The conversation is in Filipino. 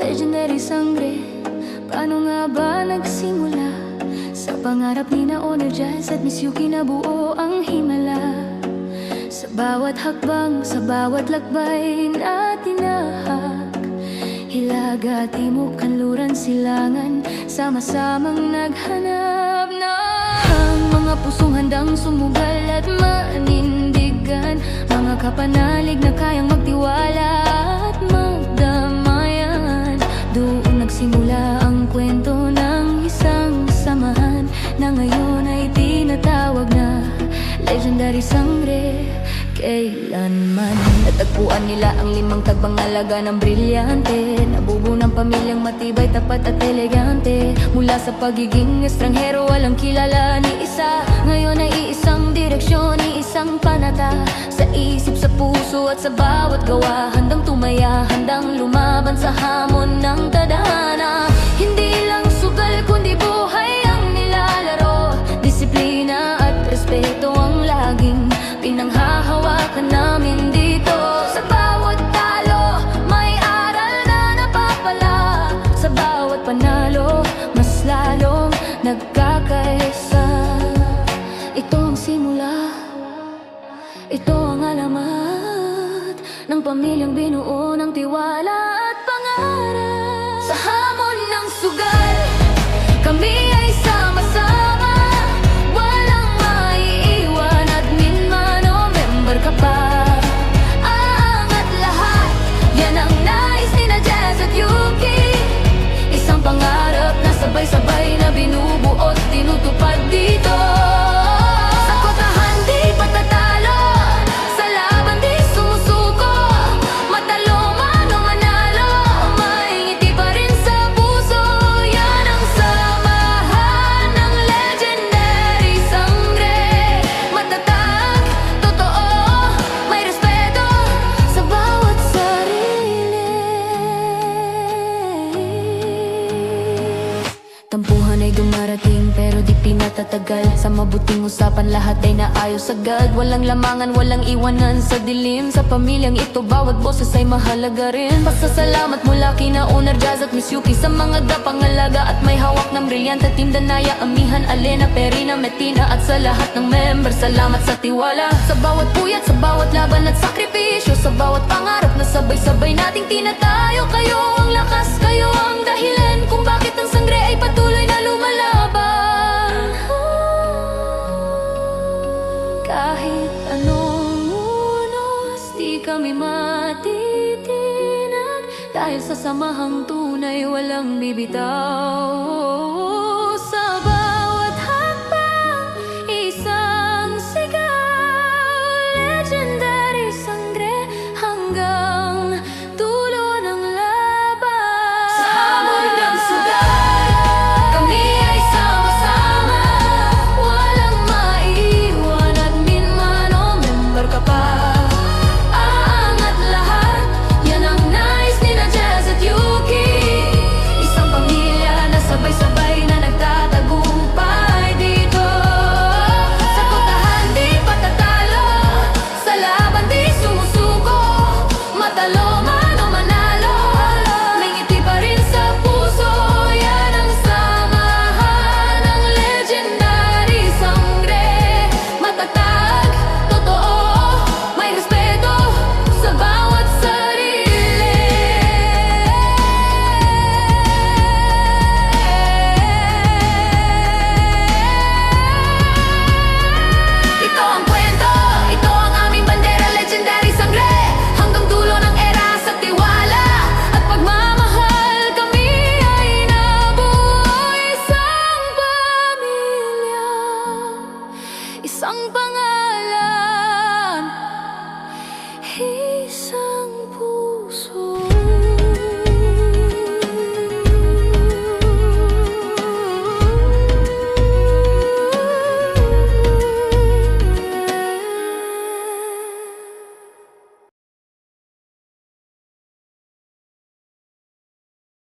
Legendary sangre, paano nga ba nagsimula? Sa pangarap ni na Owner Jazz at Miss Yuki nabuo ang himala. Sa bawat hakbang, sa bawat lakbay na tinahak, Hilaga, Timog, Kanluran, Silangan, sama-samang naghanap ng mga pusong handang sumugal at manindigan, mga kapanalig na kayang magtiwala at magdamayan. Doon nagsimula ang kwento ng isang samahan na ngayon ay tinatawag na Legendary Sangre. Kailanman natagpuan nila ang 5 tagbang alaga ng brilyante, nabubuo ng pamilyang matibay, tapat at elegante. Mula sa pagiging estranghero, walang kilala ni isa. Ngayon ay iisang direksyon, iisang panata. Sa isip, sa puso at sa bawat gawa, handang tumaya, handang lumaban sa hamon ng tadhana. Hindi lang sugal kundi buhay ang nilalaro, disiplina at respeto ang laging pinanghahawakan namin dito. Sa bawat talo, may aral na napapala. Sa bawat panalo, mas lalong nagkakaisa. Ito ang simula, ito ang alamat ng pamilyang binuo ng tiwala at pangarap. Sa hamon ng sugal, kami ay sama-sama. Walang maiiwan, admin man o member ka pa. Aangat lahat, yan ang nais ni na Jazz at Yuki. Isang pangarap na sabay-sabay na binubuo at tinutupad dito. Sa kotahan di patatalo, sa laban di sumusuko. Matalo man o manalo, maingiti pa rin sa puso. Yan ang samahan ng Legendary Sangre. Matatag, totoo, may respeto sa bawat sarili. Tampuhan ay dumarating pero di pinatatagal. Sa mabuting usapan lahat ay naayos agad. Walang lamangan, walang iwanan sa dilim. Sa pamilyang ito bawat boses ay mahalaga rin. Pasasalamat mula kina Owner Jazz at Miss Yuki sa mga gapangalaga at may hawak ng brilyante team Danaya, Amihan, Alena, Perina, Metina at sa lahat ng member. Salamat sa tiwala, sa bawat puyat, sa bawat laban at sakripisyo, sa bawat pangarap na sabay-sabay nating tinatayo. Kayo ang lakas, kayo ang dahilan kung bakit ang sangre ay patuloy na lumalaban. Kahit anong unos, di kami matitinag, dahil sa samahang tunay walang bibitaw. Sa bawat hakbang, isang sigaw, Legendary Sangre hanggang dulo ng laban. Sa hamon ng sugal, kami ay sama-sama. Walang maiiwan, admin man o member ka pa. Aangat lahat, yan ang nais ni na Jazz at Yuki. Isang pamilya na sabay-sabay Isang